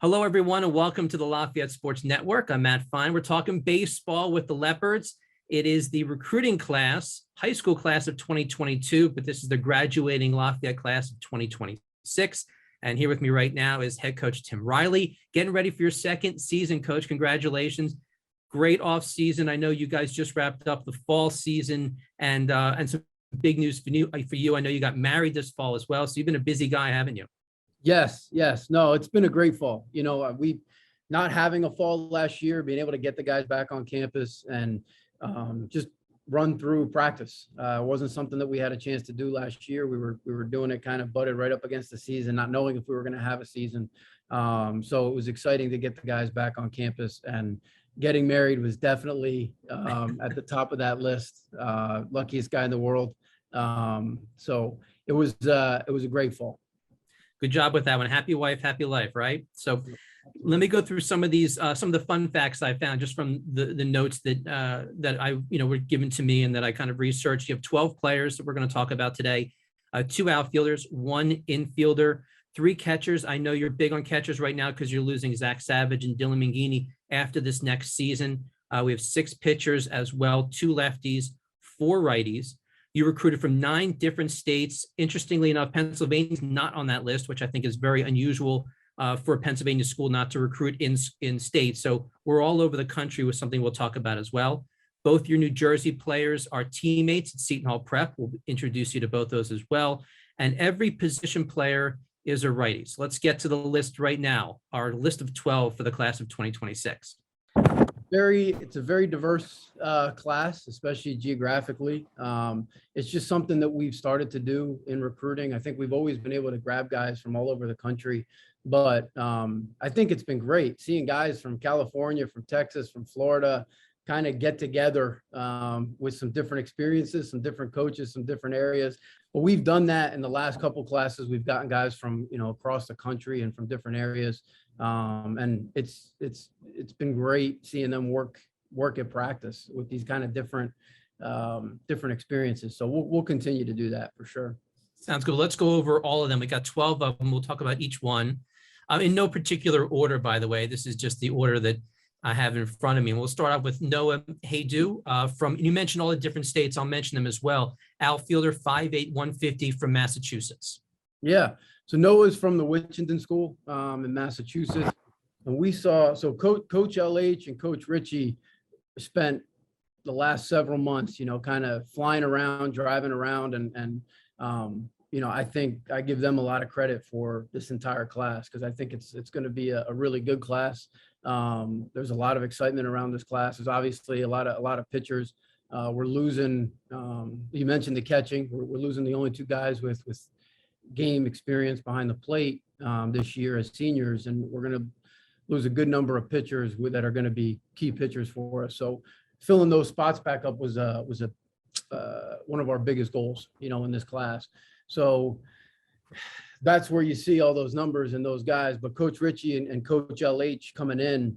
Hello, everyone, and welcome to the Lafayette Sports Network. I'm Matt Fine. We're talking baseball with the Leopards. It is the recruiting class, high school class of 2022, but this is the graduating Lafayette class of 2026. And here with me right now is head coach Tim Reilly, getting ready for your second season, Coach. Congratulations. Great off season. I know you guys just wrapped up the fall season and some big news for you. I know you got married this fall as well. So you've been a busy guy, haven't you? Yes. No, it's been a great fall. We not having a fall last year, being able to get the guys back on campus and just run through practice. Wasn't something that we had a chance to do last year. We were doing it kind of butted right up against the season, not knowing if we were going to have a season. So it was exciting to get the guys back on campus, and getting married was definitely at the top of that list. Luckiest guy in the world. So it was a great fall. Good job with that one. Happy wife, happy life, right? So let me go through some of these, some of the fun facts I found just from the notes that I, were given to me and that I kind of researched. You have 12 players that we're going to talk about today, 2 outfielders, 1 infielder, 3 catchers. I know you're big on catchers right now because you're losing Zach Savage and Dylan Mangini after this next season. We have 6 pitchers as well, 2 lefties, 4 righties. You recruited from 9 different states. Interestingly enough, Pennsylvania's not on that list, which I think is very unusual for a Pennsylvania school not to recruit in state. So we're all over the country with something we'll talk about as well. Both your New Jersey players are teammates at Seton Hall Prep. We'll introduce you to both those as well. And every position player is a righty. So let's get to the list right now, our list of 12 for the class of 2026. It's a very diverse class, especially geographically. It's just something that we've started to do in recruiting. I think we've always been able to grab guys from all over the country, but I think it's been great seeing guys from California, from Texas, from Florida kind of get together with some different experiences, some different coaches, some different areas. But we've done that in the last couple of classes. We've gotten guys from, across the country and from different areas. And it's been great seeing them work at practice with these kind of different experiences. So we'll continue to do that for sure. Sounds good. Let's go over all of them. We got 12 of them. We'll talk about each one in no particular order, by the way. This is just the order that I have in front of me. And we'll start off with Noah Haydu you mentioned all the different states. I'll mention them as well. Outfielder, 5'8", 150 from Massachusetts. Yeah. So Noah's from the Winchendon School in Massachusetts. And we saw, Coach LH and Coach Richie spent the last several months, kind of flying around, driving around. And I think I give them a lot of credit for this entire class because I think it's going to be a really good class. There's a lot of excitement around this class. There's obviously a lot of pitchers. We're losing, you mentioned the catching. We're losing the only 2 guys with game experience behind the plate this year as seniors, and we're going to lose a good number of pitchers that are going to be key pitchers for us. So filling those spots back up was one of our biggest goals, in this class. So that's where you see all those numbers and those guys. But Coach Richie and Coach LH coming in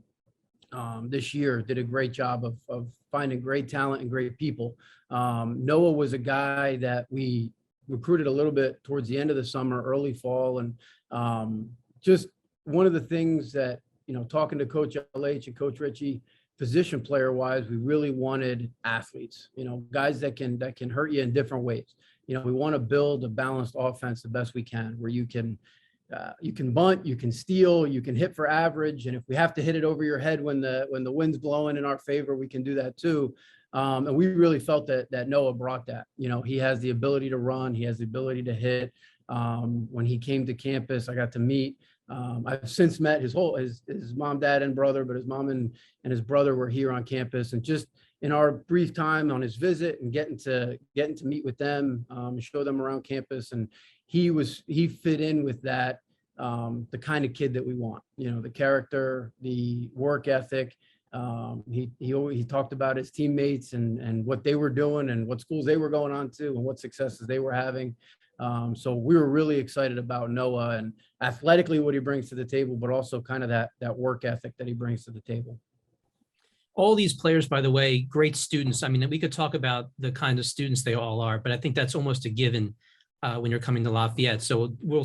this year did a great job of finding great talent and great people. Noah was a guy that we recruited a little bit towards the end of the summer, early fall. And just one of the things that, talking to Coach LH and Coach Richie, position player wise, we really wanted athletes, guys that can hurt you in different ways. We want to build a balanced offense the best we can, where you can bunt, you can steal, you can hit for average. And if we have to hit it over your head when the wind's blowing in our favor, we can do that too. And we really felt that Noah brought that. He has the ability to run. He has the ability to hit. When he came to campus, I got to meet. I've since met his mom, dad, and brother, but his mom and his brother were here on campus. And just in our brief time on his visit and getting to meet with them, show them around campus, and he fit in with that, the kind of kid that we want. The character, the work ethic. He talked about his teammates and what they were doing and what schools they were going on to and what successes they were having. So we were really excited about Noah and athletically what he brings to the table, but also kind of that work ethic that he brings to the table. All these players, by the way, great students. I mean, we could talk about the kind of students they all are, but I think that's almost a given when you're coming to Lafayette. So we're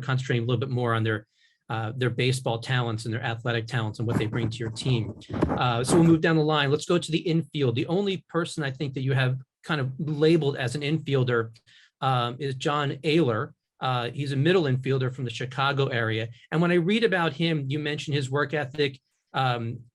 concentrating a little bit more on their their baseball talents and their athletic talents and what they bring to your team. So we'll move down the line. Let's go to the infield. The only person I think that you have kind of labeled as an infielder is John Ayler. He's a middle infielder from the Chicago area. And when I read about him, you mentioned his work ethic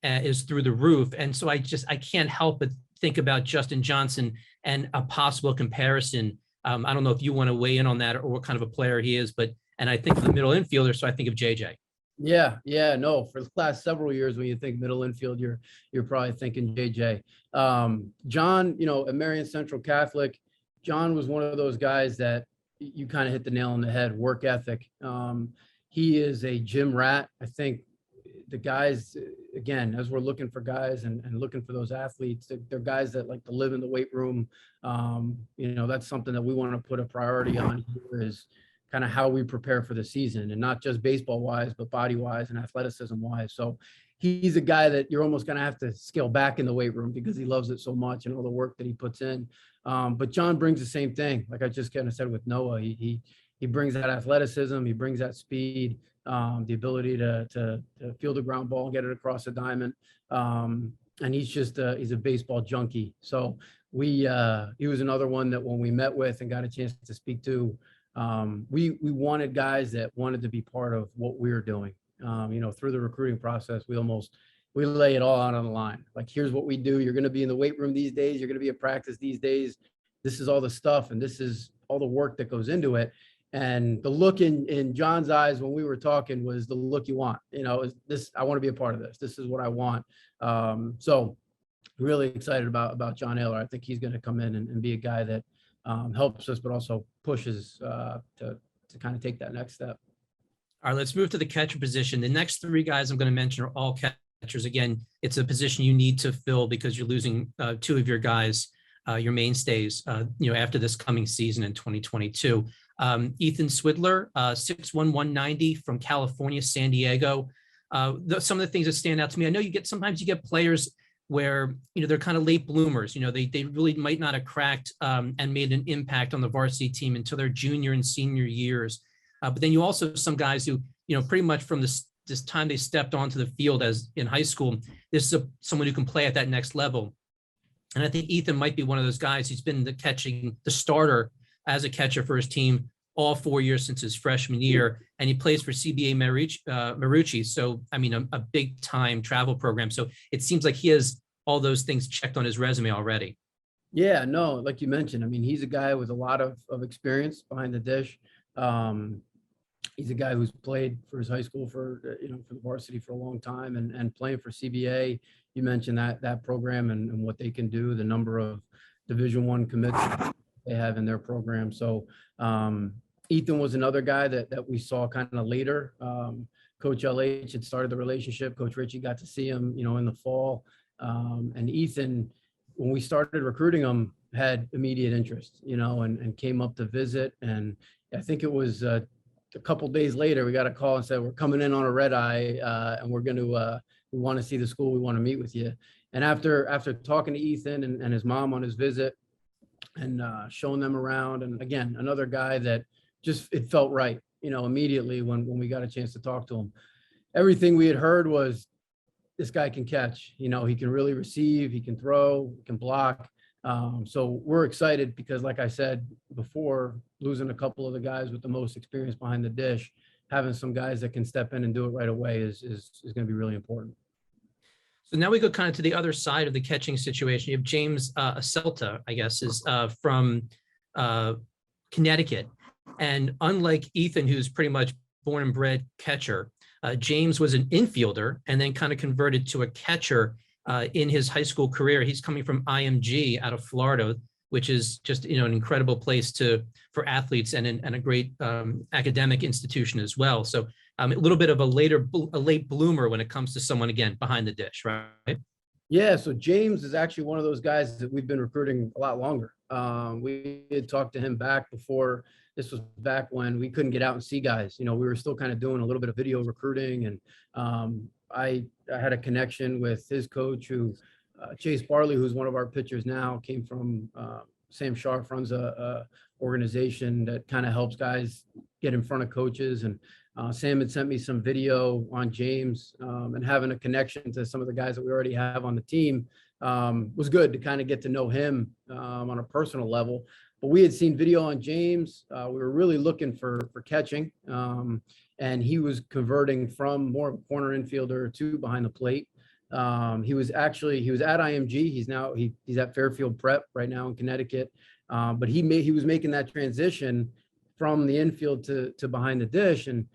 is through the roof. And so I can't help but think about Justin Johnson and a possible comparison. I don't know if you want to weigh in on that or what kind of a player he is, and I think of the middle infielder, so I think of JJ. Yeah, no. For the last several years, when you think middle infield, you're probably thinking JJ. John, at Marion Central Catholic, John was one of those guys that you kind of hit the nail on the head. Work ethic. He is a gym rat. I think the guys, again, as we're looking for guys and looking for those athletes, they're guys that like to live in the weight room. That's something that we want to put a priority on here, is kind of how we prepare for the season, and not just baseball wise, but body wise and athleticism wise. So he's a guy that you're almost going to have to scale back in the weight room because he loves it so much and all the work that he puts in. But John brings the same thing. Like I just kind of said with Noah, he brings that athleticism. He brings that speed, the ability to field a ground ball and get it across the diamond. And he's just, he's a baseball junkie. So he was another one that when we met with and got a chance to speak to, we wanted guys that wanted to be part of what we were doing. Through the recruiting process, we lay it all out on the line. Like, here's what we do. You're going to be in the weight room these days. You're going to be at practice these days. This is all the stuff, and this is all the work that goes into it. And the look in John's eyes when we were talking was the look you want. I want to be a part of this. This is what I want. So really excited about John Ayler. I think he's going to come in and be a guy that helps us, but also pushes to kind of take that next step. All right, let's move to the catcher position. The next three guys I'm going to mention are all catchers. Again, it's a position you need to fill because you're losing two of your guys, your mainstays, after this coming season in 2022. Ethan Sidler, 6'1", 190 from California, San Diego. Some of the things that stand out to me, I know sometimes you get players where, they're kind of late bloomers. They really might not have cracked and made an impact on the varsity team until their junior and senior years. But then you also have some guys who, pretty much from this time they stepped onto the field as in high school, this is someone who can play at that next level. And I think Ethan might be one of those guys who's been the starter as a catcher for his team all 4 years since his freshman year. And he plays for CBA Marucci. So, a big time travel program. So it seems like he has all those things checked on his resume already. Yeah, no, like you mentioned, he's a guy with a lot of experience behind the dish. He's a guy who's played for his high school for the varsity for a long time and playing for CBA. You mentioned that program and what they can do, the number of Division I commits they have in their program. So Ethan was another guy that we saw kind of later. Coach LH had started the relationship. Coach Richie got to see him, in the fall. And Ethan, when we started recruiting him, had immediate interest, and came up to visit. And I think it was a couple days later, we got a call and said, we're coming in on a red eye and we're going to, we want to see the school. We want to meet with you. And after talking to Ethan and his mom on his visit and showing them around, and again, another guy that just, it felt right, immediately when we got a chance to talk to him. Everything we had heard was, this guy can catch, he can really receive, he can throw, he can block. So we're excited because, like I said before, losing a couple of the guys with the most experience behind the dish, having some guys that can step in and do it right away is going to be really important. So now we go kind of to the other side of the catching situation. You have James Celta, I guess, is from Connecticut. And unlike Ethan, who's pretty much born and bred catcher, James was an infielder and then kind of converted to a catcher in his high school career. He's coming from IMG out of Florida, which is just, an incredible place for athletes and a great academic institution as well. So a little bit of a late bloomer when it comes to someone, again, behind the dish, right? Yeah. So James is actually one of those guys that we've been recruiting a lot longer. We had talked to him back before. This was back when we couldn't get out and see guys. We were still kind of doing a little bit of video recruiting. And I had a connection with his coach, who Chase Barley, who's one of our pitchers now, came from Sam Sharf, runs a organization that kind of helps guys get in front of coaches. And Sam had sent me some video on James, and having a connection to some of the guys that we already have on the team was good to kind of get to know him on a personal level. But we had seen video on James. We were really looking for catching, and he was converting from more of a corner infielder to behind the plate. He was at IMG. He's at Fairfield Prep right now in Connecticut. But he was making that transition from the infield to behind the dish, and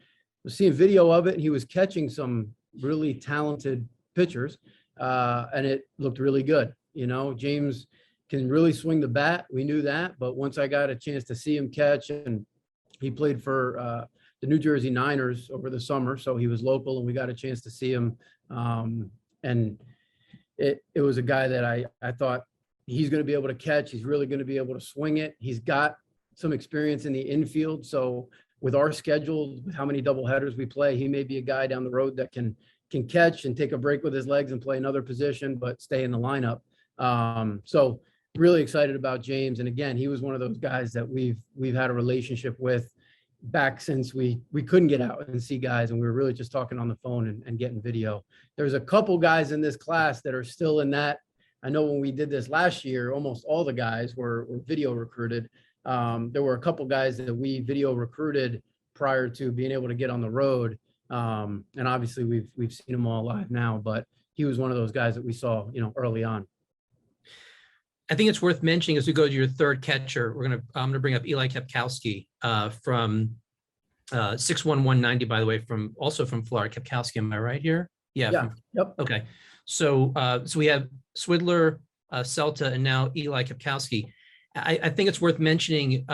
was seeing video of it. And he was catching some really talented pitchers, and it looked really good. James can really swing the bat. We knew that, but once I got a chance to see him catch, and he played for the New Jersey Niners over the summer, so he was local, and we got a chance to see him. And it was a guy that I thought he's going to be able to catch. He's really going to be able to swing it. He's got some experience in the infield. So with our schedule, with how many doubleheaders we play, he may be a guy down the road that can catch and take a break with his legs and play another position, but stay in the lineup. So really excited about James. And again, he was one of those guys that we've had a relationship with back since we couldn't get out and see guys, and we were really just talking on the phone and getting video. There's a couple guys in this class that are still in that. I know when we did this last year, almost all the guys were video recruited. There were a couple guys that we video recruited prior to being able to get on the road. And obviously we've seen them all live now, but he was one of those guys that we saw, early on. I think it's worth mentioning as we go to your third catcher, I'm gonna bring up Eli Kepkowski from 6'1", 190, by the way, also from Florida. Kepkowski, am I right here? Yeah. Yep. Okay. So we have Sidler, Celta, and now Eli Kepkowski. I think it's worth mentioning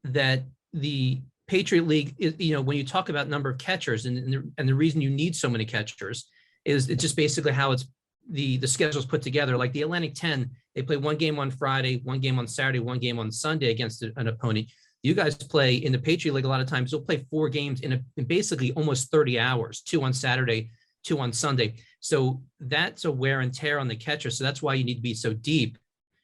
that the Patriot League is, when you talk about number of catchers and the reason you need so many catchers is it's just basically how it's the schedule's put together. Like the Atlantic 10, they play one game on Friday, one game on Saturday, one game on Sunday against an opponent. You guys play in the Patriot League a lot of times. You'll play 4 games in basically almost 30 hours, 2 on Saturday, 2 on Sunday. So that's a wear and tear on the catcher. So that's why you need to be so deep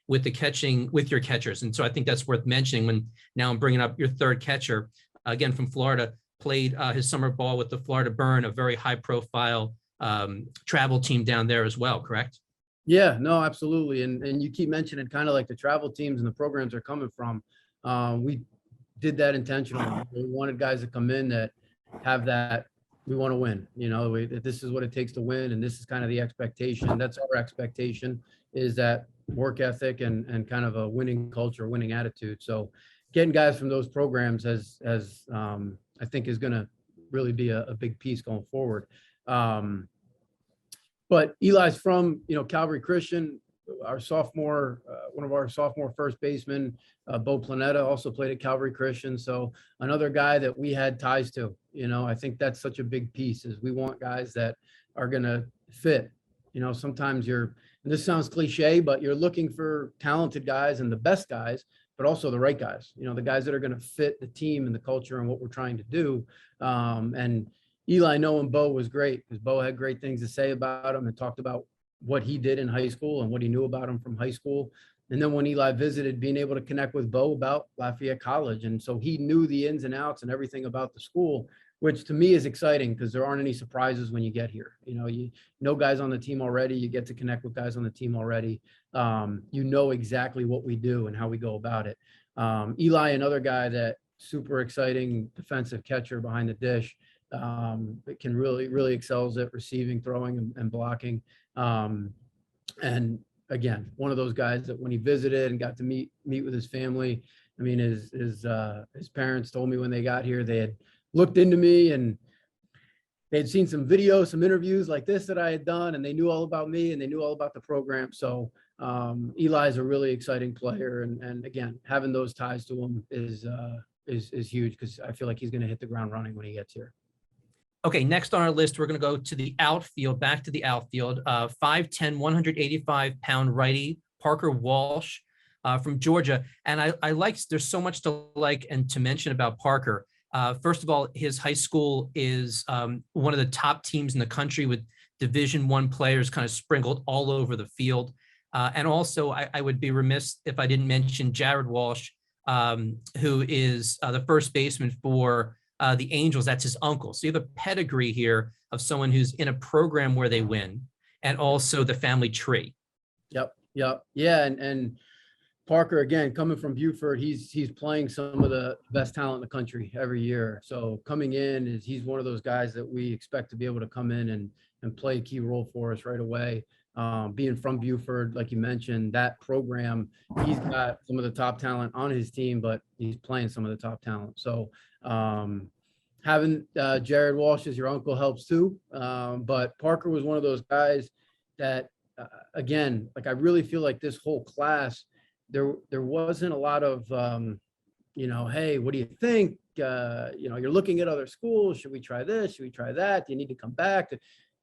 with the catching with your catchers. And so I think that's worth mentioning when now I'm bringing up your third catcher, again, from Florida, played his summer ball with the Florida Burn, a very high profile travel team down there as well, correct? Yeah, no, absolutely. And you keep mentioning kind of like the travel teams and the programs are coming from. We did that intentionally. We wanted guys to come in that have that, we want to win, this is what it takes to win. And this is kind of the expectation. That's our expectation, is that work ethic and kind of a winning culture, winning attitude. So getting guys from those programs has I think is going to really be a big piece going forward. But Eli's from, Calvary Christian. Our sophomore, one of our sophomore first basemen, Bo Planeta, also played at Calvary Christian. So another guy that we had ties to. I think that's such a big piece, is we want guys that are going to fit. Sometimes and this sounds cliche, but you're looking for talented guys and the best guys, but also the right guys, the guys that are going to fit the team and the culture and what we're trying to do. And Eli knowing Bo was great, because Bo had great things to say about him and talked about what he did in high school and what he knew about him from high school. And then when Eli visited, being able to connect with Bo about Lafayette College. And so he knew the ins and outs and everything about the school, which to me is exciting because there aren't any surprises when you get here. You know guys on the team already. You get to connect with guys on the team already. You know exactly what we do and how we go about it. Eli, another guy that super exciting defensive catcher behind the dish. It can really excels at receiving, throwing, and blocking. And again, one of those guys that when he visited and got to meet with his family, I mean, his parents told me when they got here, they had looked into me and they had seen some videos, some interviews like this that I had done, and they knew all about me and they knew all about the program. So Eli's a really exciting player. And again, having those ties to him is huge, because I feel like he's going to hit the ground running when he gets here. Okay, next on our list, we're going to go to the outfield, back to the outfield. 5'10", 185-pound righty, Parker Walsh from Georgia. And I like, there's so much to like and to mention about Parker. First of all, his high school is one of the top teams in the country, with Division I players kind of sprinkled all over the field. And also, I would be remiss if I didn't mention Jared Walsh, who is the first baseman for the Angels, that's his uncle. So you have a pedigree here of someone who's in a program where they win, and also the family tree. Yep. Yeah. And Parker, again, coming from Buford, he's playing some of the best talent in the country every year. So coming in he's one of those guys that we expect to be able to come in and play a key role for us right away. Being from Buford, like you mentioned, that program, he's got some of the top talent on his team, but he's playing some of the top talent. So having Jared Walsh as your uncle helps too. But Parker was one of those guys that, again, like I really feel like this whole class, there wasn't a lot of, hey, what do you think? You're looking at other schools. Should we try this? Should we try that? Do you need to come back?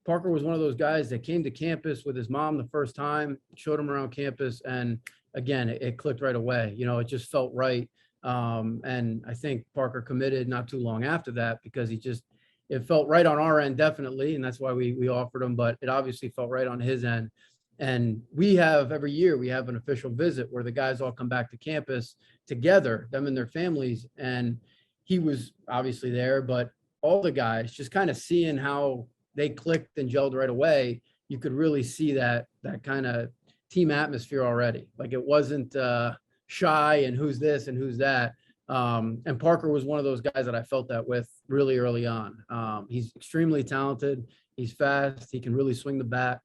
Parker was one of those guys that came to campus with his mom the first time, showed him around campus. And again, it clicked right away. It just felt right. And I think Parker committed not too long after that because it felt right on our end, definitely. And that's why we offered him, but it obviously felt right on his end. And every year we have an official visit where the guys all come back to campus together, them and their families. And he was obviously there, but all the guys just kind of seeing how they clicked and gelled right away. You could really see that kind of team atmosphere already. Like it wasn't shy and who's this and who's that. And Parker was one of those guys that I felt that with really early on. He's extremely talented. He's fast. He can really swing the bat.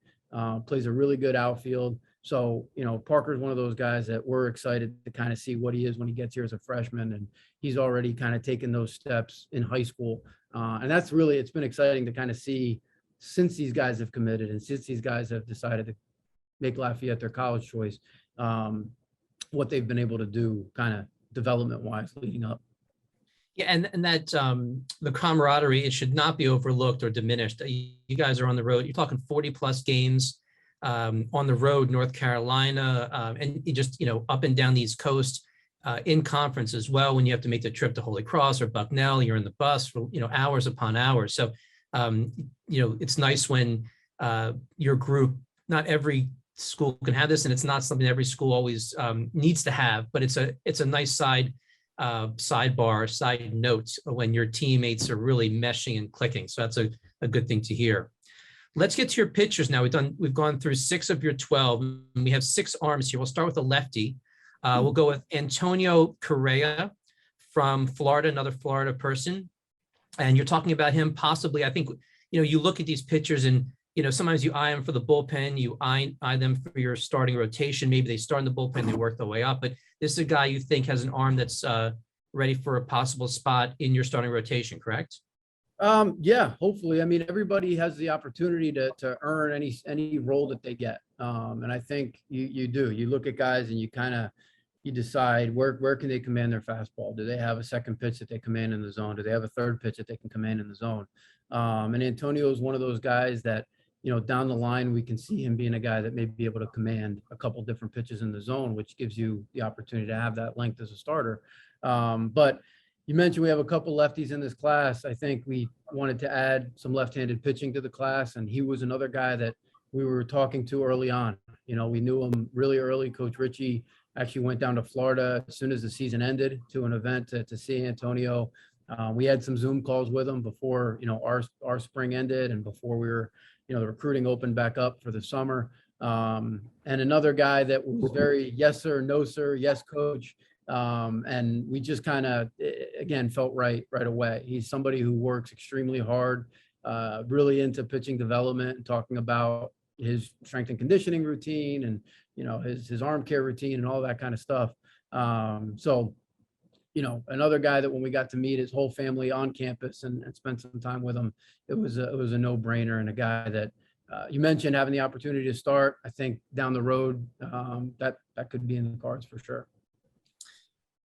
Plays a really good outfield. So, Parker's one of those guys that we're excited to kind of see what he is when he gets here as a freshman. And he's already kind of taken those steps in high school. And that's really, it's been exciting to kind of see since these guys have committed and since these guys have decided to make Lafayette their college choice, what they've been able to do kind of development wise leading up. Yeah, and that the camaraderie, it should not be overlooked or diminished. You guys are on the road. You're talking 40 plus games on the road, North Carolina, and you just up and down the East Coast in conference as well. When you have to make the trip to Holy Cross or Bucknell, you're in the bus for hours upon hours. So it's nice when your group. Not every school can have this, and it's not something every school always needs to have. But it's a nice side note when your teammates are really meshing and clicking. So that's a good thing to hear. Let's get to your pitchers now. We've gone through 6 of your 12, and we have 6 arms here. We'll start with the lefty. We'll go with Antonio Correa from Florida, another Florida person. And you're talking about him possibly, I think, you look at these pitchers and, sometimes you eye them for the bullpen, you eye them for your starting rotation. Maybe they start in the bullpen, they work their way up, but this is a guy you think has an arm that's ready for a possible spot in your starting rotation, correct? Yeah, hopefully. I mean, everybody has the opportunity to earn any role that they get. And I think you do. You look at guys and you decide where can they command their fastball? Do they have a second pitch that they command in the zone? Do they have a third pitch that they can command in the zone? And Antonio is one of those guys that, down the line, we can see him being a guy that may be able to command a couple different pitches in the zone, which gives you the opportunity to have that length as a starter. But you mentioned we have a couple lefties in this class. I think we wanted to add some left-handed pitching to the class, and he was another guy that we were talking to early on. We knew him really early. Coach Ritchie actually went down to Florida as soon as the season ended to an event to see Antonio. We had some Zoom calls with him before, our spring ended and before we were, the recruiting opened back up for the summer. And another guy that was very yes, sir, no, sir, yes, coach. And we just kind of, again, felt right away. He's somebody who works extremely hard, really into pitching development and talking about his strength and conditioning routine and, his arm care routine and all that kind of stuff. So, another guy that when we got to meet his whole family on campus and spend some time with him, it was a no-brainer, and a guy that you mentioned having the opportunity to start. I think down the road, that could be in the cards for sure.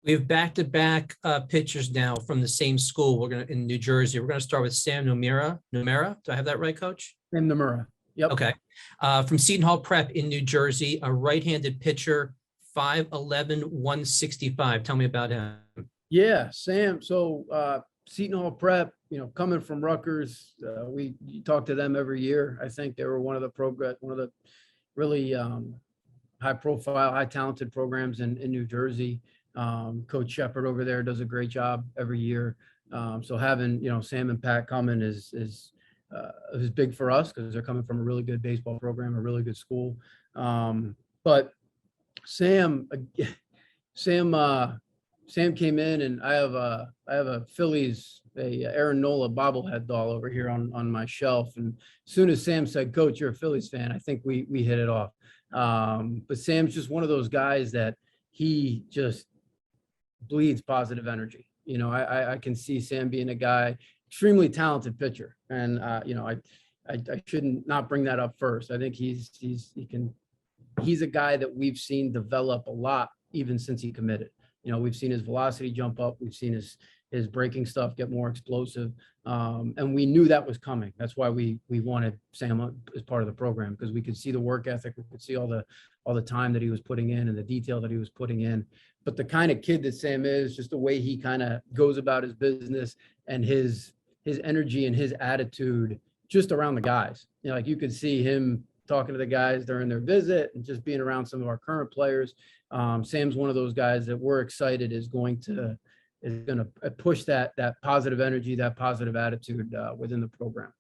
We have back-to-back pitchers now from the same school. In New Jersey. We're going to start with Sam Namira. Namira, do I have that right, Coach? Sam Namira. Yep. Okay. From Seton Hall Prep in New Jersey, a right-handed pitcher, 5'11", 165. Tell me about him. Yeah, Sam. So Seton Hall Prep, coming from Rutgers, we talk to them every year. I think they were one of the really high-profile, high-talented programs in New Jersey. Coach Shepard over there does a great job every year. So having, Sam and Pat coming is big for us because they're coming from a really good baseball program, a really good school. But Sam, Sam came in, and I have a Phillies, Aaron Nola bobblehead doll over here on my shelf. And as soon as Sam said, "Coach, you're a Phillies fan," I think we hit it off. But Sam's just one of those guys that he just bleeds positive energy. I can see Sam being a guy, extremely talented pitcher, and I shouldn't not bring that up first. I think he's a guy that we've seen develop a lot even since he committed. We've seen his velocity jump up. We've seen his breaking stuff get more explosive. And we knew that was coming. That's why we wanted Sam as part of the program, because we could see the work ethic. We could see all the time that he was putting in and the detail that he was putting in. But the kind of kid that Sam is, just the way he kind of goes about his business and his energy and his attitude just around the guys. Like you could see him talking to the guys during their visit and just being around some of our current players. Sam's one of those guys that we're excited is going to push that positive energy, that positive attitude within the program.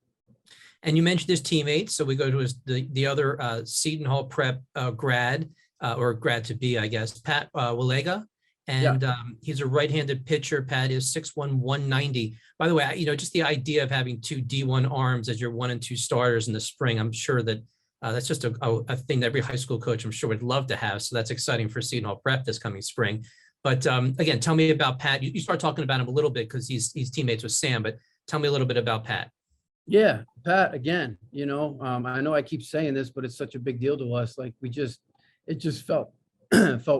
And you mentioned his teammates, so we go to the other Seton Hall Prep grad or grad to be, I guess, Pat Walega, and he's a right-handed pitcher. Pat is 6'1", 190. By the way, just the idea of having two D1 arms as your 1 and 2 starters in the spring, I'm sure that that's just a thing that every high school coach, I'm sure, would love to have. So that's exciting for Seton Hall Prep this coming spring. But again, tell me about Pat. You start talking about him a little bit because he's teammates with Sam, but tell me a little bit about Pat. Yeah, Pat, again, I know I keep saying this, but it's such a big deal to us. Like it just felt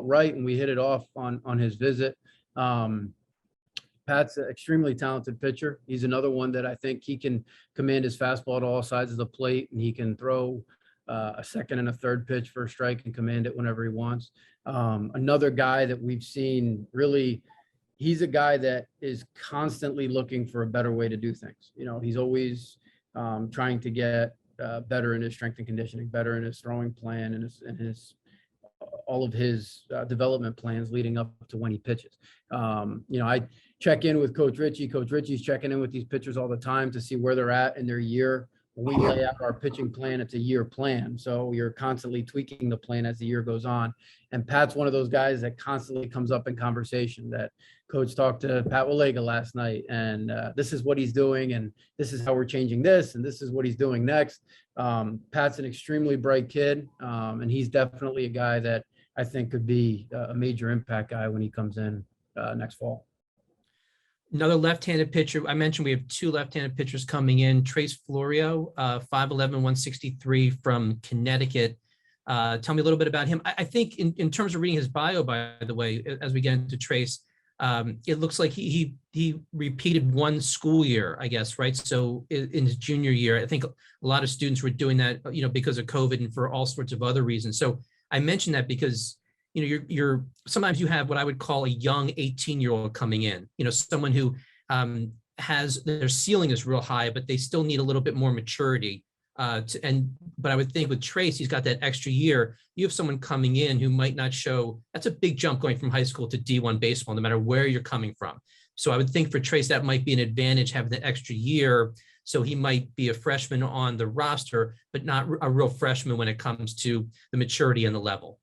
right, and we hit it off on his visit. Pat's an extremely talented pitcher. He's another one that I think he can command his fastball at all sides of the plate, and he can throw a second and a third pitch for a strike and command it whenever he wants. Another guy that we've seen really, he's a guy that is constantly looking for a better way to do things. He's always trying to get better in his strength and conditioning, better in his throwing plan and his all of his development plans leading up to when he pitches. I check in with Coach Ritchie. Coach Ritchie's checking in with these pitchers all the time to see where they're at in their year. When we lay out our pitching plan, it's a year plan. So you're constantly tweaking the plan as the year goes on. And Pat's one of those guys that constantly comes up in conversation. That Coach talked to Pat Walega last night, and this is what he's doing, and this is how we're changing this, and this is what he's doing next. Pat's an extremely bright kid, and he's definitely a guy that I think could be a major impact guy when he comes in next fall. Another left-handed pitcher. I mentioned we have two left-handed pitchers coming in. Trace Florio, 5'11", 163 from Connecticut. Tell me a little bit about him. I think in terms of reading his bio, by the way, as we get into Trace, it looks like he repeated one school year, I guess, right? So in his junior year, I think a lot of students were doing that, because of COVID and for all sorts of other reasons. So I mentioned that because you're sometimes you have what I would call a young 18-year-old coming in, someone who has their ceiling is real high, but they still need a little bit more maturity. But I would think with Trace, he's got that extra year. You have someone coming in who might not show. That's a big jump going from high school to D1 baseball, no matter where you're coming from. So I would think for Trace, that might be an advantage having the extra year. So he might be a freshman on the roster, but not a real freshman when it comes to the maturity and the level.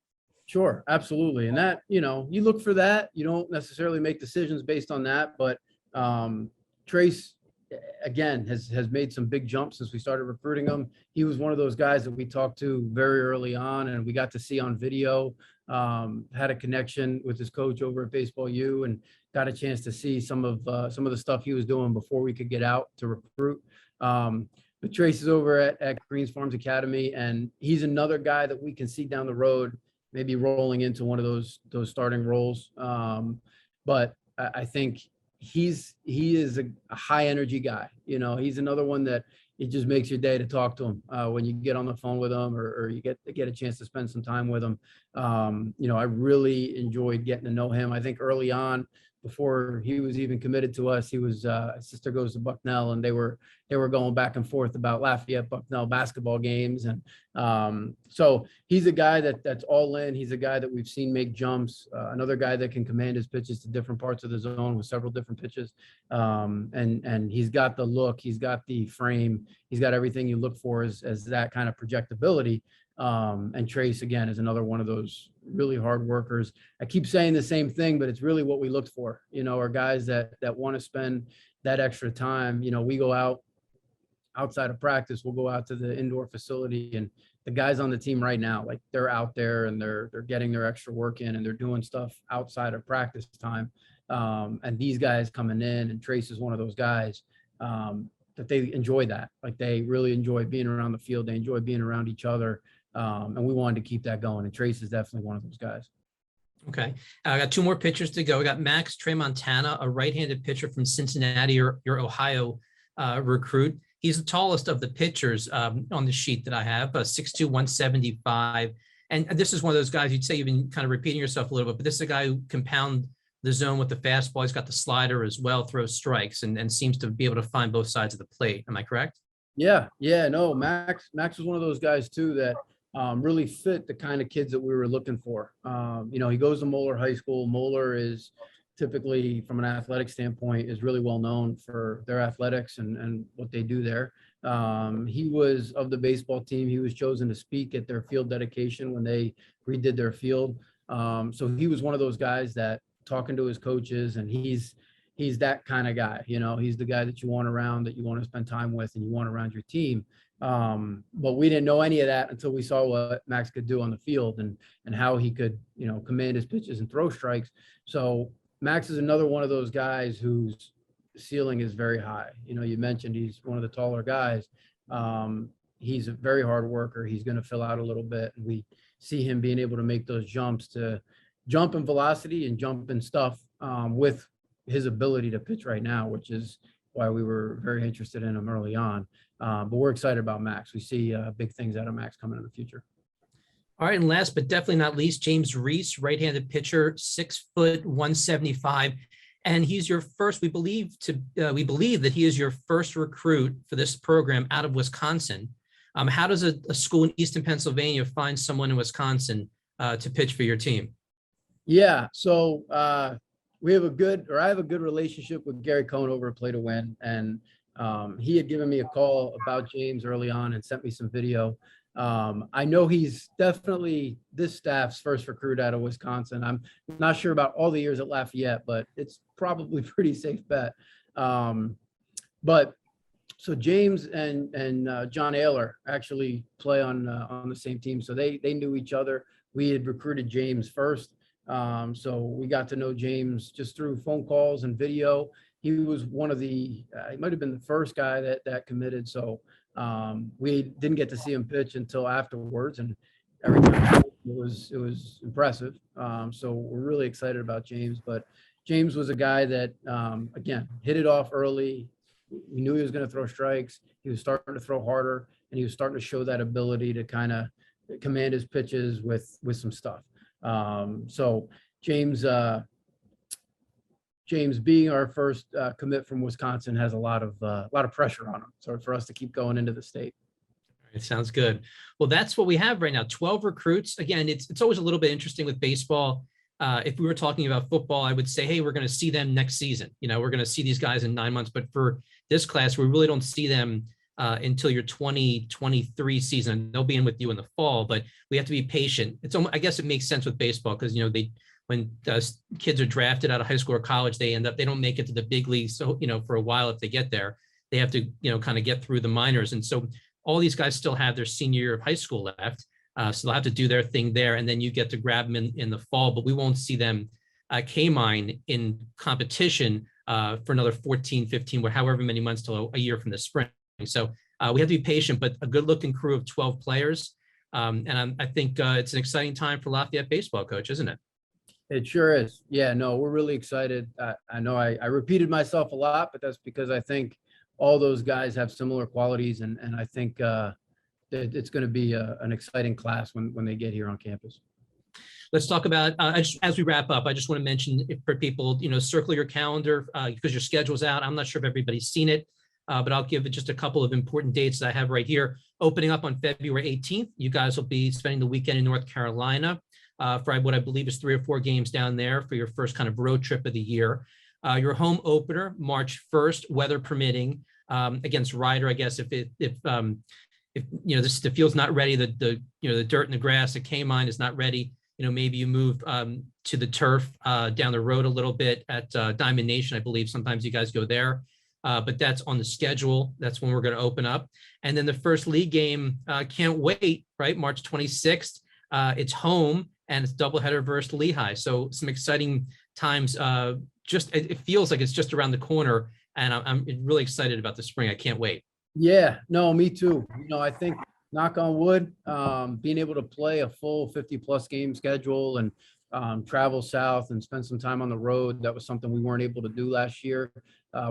Sure, absolutely. And that, you look for that. You don't necessarily make decisions based on that. But Trace, again, has made some big jumps since we started recruiting him. He was one of those guys that we talked to very early on, and we got to see on video, had a connection with his coach over at Baseball U, and got a chance to see some of the stuff he was doing before we could get out to recruit. But Trace is over at Greens Farms Academy, and he's another guy that we can see down the road, maybe rolling into one of those starting roles. But I think he is a high energy guy. He's another one that it just makes your day to talk to him when you get on the phone with him or you get a chance to spend some time with him. I really enjoyed getting to know him. I think early on before he was even committed to us, his sister goes to Bucknell, and they were going back and forth about Lafayette Bucknell basketball games. And so he's a guy that's all in. He's a guy that we've seen make jumps, another guy that can command his pitches to different parts of the zone with several different pitches. And he's got the look, he's got the frame, he's got everything you look for as that kind of projectability. And Trace, again, is another one of those really hard workers. I keep saying the same thing, but it's really what we looked for, are guys that want to spend that extra time. We go outside of practice, we'll go out to the indoor facility, and the guys on the team right now, like, they're out there and they're getting their extra work in, and they're doing stuff outside of practice time. And these guys coming in, and Trace is one of those guys, that they enjoy that. Like, they really enjoy being around the field. They enjoy being around each other. And we wanted to keep that going. And Trace is definitely one of those guys. Okay. I got two more pitchers to go. We got Max Tremontana, a right-handed pitcher from Cincinnati, your Ohio recruit. He's the tallest of the pitchers on the sheet that I have, 6'2", 175. And this is one of those guys, you'd say you've been kind of repeating yourself a little bit, but this is a guy who can pound the zone with the fastball. He's got the slider as well, throws strikes, and seems to be able to find both sides of the plate. Am I correct? Yeah. No, Max was one of those guys too that really fit the kind of kids that we were looking for. He goes to Moeller High School. Moeller is typically, from an athletic standpoint, is really well known for their athletics and what they do there. He was of the baseball team. He was chosen to speak at their field dedication when they redid their field. So he was one of those guys that, talking to his coaches, and he's that kind of guy. He's the guy that you want around, that you want to spend time with, and you want around your team. But we didn't know any of that until we saw what Max could do on the field and how he could, command his pitches and throw strikes. So Max is another one of those guys whose ceiling is very high. You mentioned he's one of the taller guys. He's a very hard worker. He's going to fill out a little bit, and we see him being able to make those jumps, to jump in velocity and jump in stuff, with his ability to pitch right now, which is why we were very interested in him early on. But we're excited about Max. We see big things out of Max coming in the future. All right. And last but definitely not least, James Reese, right-handed pitcher, 6', 175. And he's your first, we believe that he is your first recruit for this program out of Wisconsin. How does a school in Eastern Pennsylvania find someone in Wisconsin to pitch for your team? Yeah. So I have a good relationship with Gary Cohn over at Play to Win. And he had given me a call about James early on and sent me some video. I know he's definitely this staff's first recruit out of Wisconsin. I'm not sure about all the years at Lafayette, but it's probably a pretty safe bet. But so James and John Ayler actually play on the same team. So they knew each other. We had recruited James first. So we got to know James just through phone calls and video. He was one of he might have been the first guy that committed. So we didn't get to see him pitch until afterwards, and every time it was impressive. So we're really excited about James. But James was a guy that, again, hit it off early. We knew he was going to throw strikes. He was starting to throw harder, and he was starting to show that ability to kind of command his pitches with some stuff. So James being our first commit from Wisconsin has a lot of pressure on him. So for us to keep going into the state. It sounds good. Well, that's what we have right now. 12 recruits. Again, it's always a little bit interesting with baseball. If we were talking about football, I would say, hey, we're going to see them next season. We're going to see these guys in 9 months. But for this class, we really don't see them until your 2023 season. They'll be in with you in the fall, but we have to be patient. I guess it makes sense with baseball because, when kids are drafted out of high school or college, they don't make it to the big leagues. So, for a while, if they get there, they have to, kind of get through the minors. And so all these guys still have their senior year of high school left. So they'll have to do their thing there. And then you get to grab them in the fall, but we won't see them K-mine in competition for another 14, 15, or however many months till a year from the spring. So we have to be patient, but a good looking crew of 12 players. And I think it's an exciting time for Lafayette baseball, Coach, isn't it? It sure is. Yeah, no, we're really excited. I know I repeated myself a lot, but that's because I think all those guys have similar qualities. And I think that it's going to be an exciting class when they get here on campus. let's talk about, as we wrap up, I just want to mention for people, circle your calendar because your schedule's out. I'm not sure if everybody's seen it, but I'll give it just a couple of important dates that I have right here. Opening up on February 18th, you guys will be spending the weekend in North Carolina for what I believe is 3 or 4 games down there for your first kind of road trip of the year. Your home opener, March 1st, weather permitting, against Ryder, I guess, if the field's not ready, the dirt and the grass, the K-Mine is not ready, maybe you move to the turf down the road a little bit at Diamond Nation. I believe sometimes you guys go there, but that's on the schedule. That's when we're going to open up. And then the first league game, can't wait, right? March 26th. It's home and it's doubleheader versus Lehigh. So some exciting times. It feels like it's just around the corner, and I'm really excited about the spring. I can't wait. Yeah, no, me too. I think, knock on wood, being able to play a full 50+ game schedule and travel south and spend some time on the road, that was something we weren't able to do last year.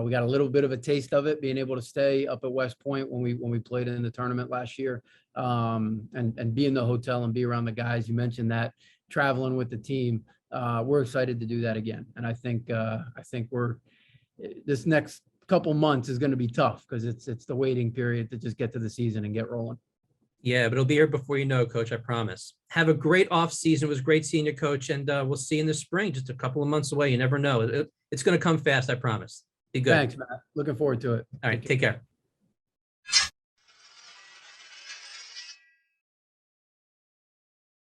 We got a little bit of a taste of it, being able to stay up at West Point when we played in the tournament last year, and be in the hotel and be around the guys. You mentioned that, traveling with the team. We're excited to do that again. And I think this next couple months is going to be tough because it's the waiting period to just get to the season and get rolling. Yeah, but it'll be here before you know, Coach, I promise. Have a great off season. It was great seeing you, Coach, and we'll see you in the spring, just a couple of months away. You never know. It's going to come fast, I promise. Be good. Thanks, Matt. Looking forward to it. All right, take care.